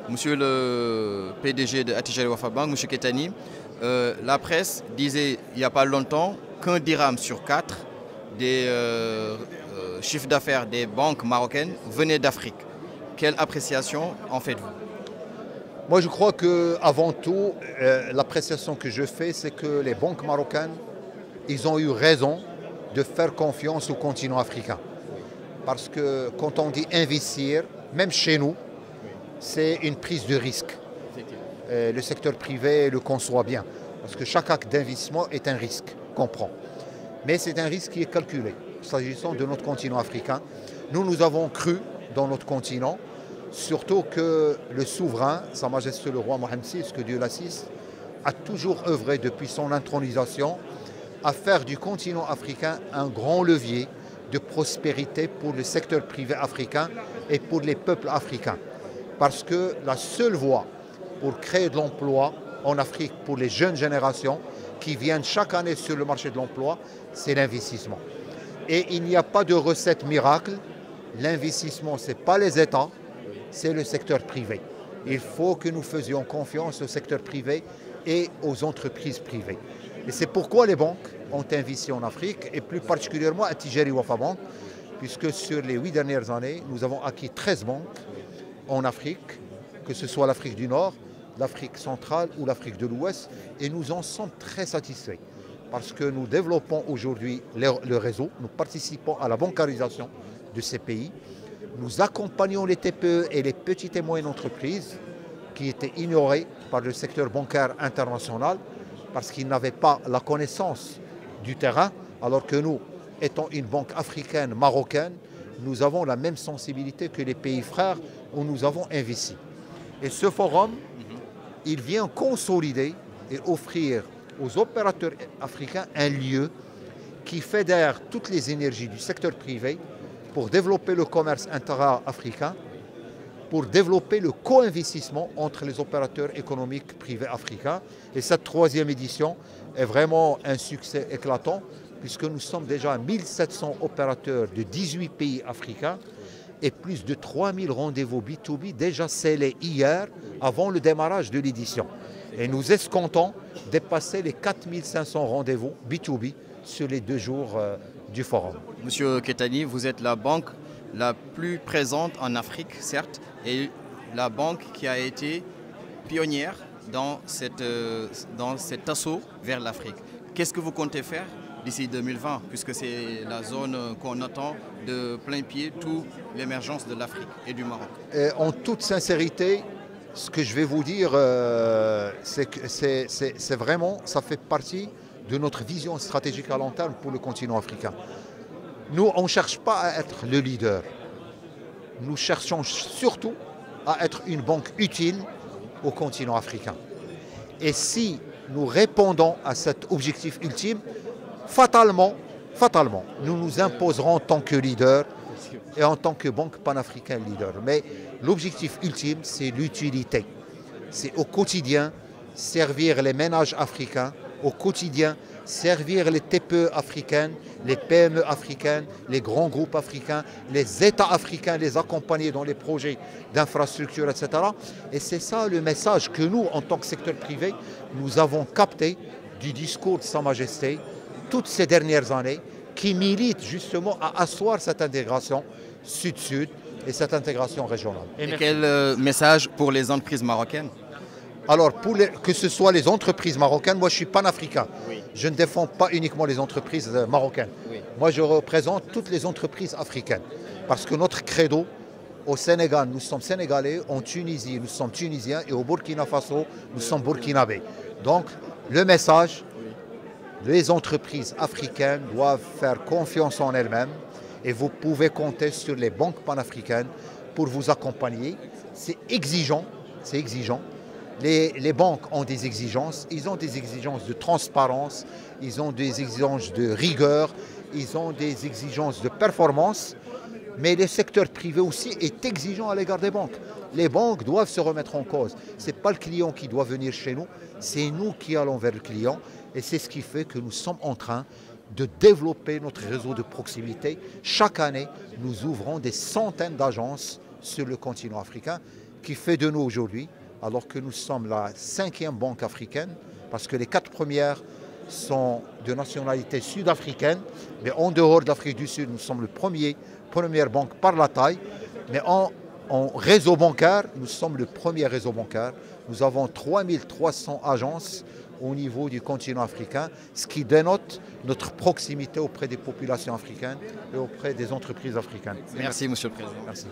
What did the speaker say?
Monsieur le PDG de Attijari Wafa Bank, Monsieur Kettani, la presse disait il n'y a pas longtemps qu'un dirham sur 4 des chiffres d'affaires des banques marocaines venait d'Afrique. Quelle appréciation en faites-vous? Moi, je crois qu'avant tout, l'appréciation que je fais, c'est que les banques marocaines, ils ont eu raison de faire confiance au continent africain. Parce que quand on dit investir, même chez nous, c'est une prise de risque. Le secteur privé le conçoit bien. Parce que chaque acte d'investissement est un risque qu'on prend. Mais c'est un risque qui est calculé. S'agissant de notre continent africain, nous avons cru dans notre continent, surtout que le souverain, Sa Majesté le roi Mohamed VI, que Dieu l'assiste, a toujours œuvré depuis son intronisation à faire du continent africain un grand levier de prospérité pour le secteur privé africain et pour les peuples africains. Parce que la seule voie pour créer de l'emploi en Afrique pour les jeunes générations qui viennent chaque année sur le marché de l'emploi, c'est l'investissement. Et il n'y a pas de recette miracle. L'investissement, ce n'est pas les États, c'est le secteur privé. Il faut que nous faisions confiance au secteur privé et aux entreprises privées. Et c'est pourquoi les banques ont investi en Afrique, et plus particulièrement à Attijari Wafa Bank, puisque sur les 8 dernières années, nous avons acquis 13 banques en Afrique, que ce soit l'Afrique du Nord, l'Afrique centrale ou l'Afrique de l'Ouest, et nous en sommes très satisfaits, parce que nous développons aujourd'hui le réseau, nous participons à la bancarisation de ces pays, nous accompagnons les TPE et les petites et moyennes entreprises qui étaient ignorées par le secteur bancaire international parce qu'ils n'avaient pas la connaissance du terrain, alors que nous, étant une banque africaine, marocaine, nous avons la même sensibilité que les pays frères où nous avons investi. Et ce forum, il vient consolider et offrir aux opérateurs africains un lieu qui fédère toutes les énergies du secteur privé pour développer le commerce intra-africain, pour développer le co-investissement entre les opérateurs économiques privés africains. Et cette troisième édition est vraiment un succès éclatant, puisque nous sommes déjà à 1700 opérateurs de 18 pays africains et plus de 3000 rendez-vous B2B déjà scellés hier, avant le démarrage de l'édition. Et nous escomptons dépasser les 4500 rendez-vous B2B sur les 2 jours du forum. Monsieur Kettani, vous êtes la banque la plus présente en Afrique, certes, et la banque qui a été pionnière dans cet assaut vers l'Afrique. Qu'est-ce que vous comptez faire d'ici 2020, puisque c'est la zone qu'on attend de plein pied, toute l'émergence de l'Afrique et du Maroc? En toute sincérité, ce que je vais vous dire, c'est que c'est vraiment, ça fait partie de notre vision stratégique à long terme pour le continent africain. Nous, on ne cherche pas à être le leader. Nous cherchons surtout à être une banque utile au continent africain. Et si nous répondons à cet objectif ultime, fatalement, nous nous imposerons en tant que leader et en tant que banque panafricaine leader. Mais l'objectif ultime, c'est l'utilité. C'est au quotidien servir les ménages africains, au quotidien servir les TPE africaines, les PME africaines, les grands groupes africains, les États africains, les accompagner dans les projets d'infrastructure, etc. Et c'est ça le message que nous, en tant que secteur privé, nous avons capté du discours de Sa Majesté toutes ces dernières années, qui milite justement à asseoir cette intégration sud-sud et cette intégration régionale. Et quel message pour les entreprises marocaines? Alors, que ce soit les entreprises marocaines, moi je suis panafricain. Oui. Je ne défends pas uniquement les entreprises marocaines. Oui. Moi je représente toutes les entreprises africaines. Parce que notre credo, au Sénégal, nous sommes sénégalais, en Tunisie, nous sommes tunisiens, et au Burkina Faso, nous sommes burkinabés. Donc, le message, les entreprises africaines doivent faire confiance en elles-mêmes et vous pouvez compter sur les banques panafricaines pour vous accompagner. C'est exigeant, c'est exigeant. Les banques ont des exigences, ils ont des exigences de transparence, ils ont des exigences de rigueur, ils ont des exigences de performance, mais le secteur privé aussi est exigeant à l'égard des banques. Les banques doivent se remettre en cause. Ce n'est pas le client qui doit venir chez nous, c'est nous qui allons vers le client et c'est ce qui fait que nous sommes en train de développer notre réseau de proximité. Chaque année, nous ouvrons des centaines d'agences sur le continent africain qui fait de nous aujourd'hui, alors que nous sommes la 5e banque africaine, parce que les 4 premières sont de nationalité sud-africaine, mais en dehors de l'Afrique du Sud, nous sommes la première banque par la taille, mais en réseau bancaire, nous sommes le premier réseau bancaire. Nous avons 3300 agences au niveau du continent africain, ce qui dénote notre proximité auprès des populations africaines et auprès des entreprises africaines. Merci, Monsieur le Président. Merci.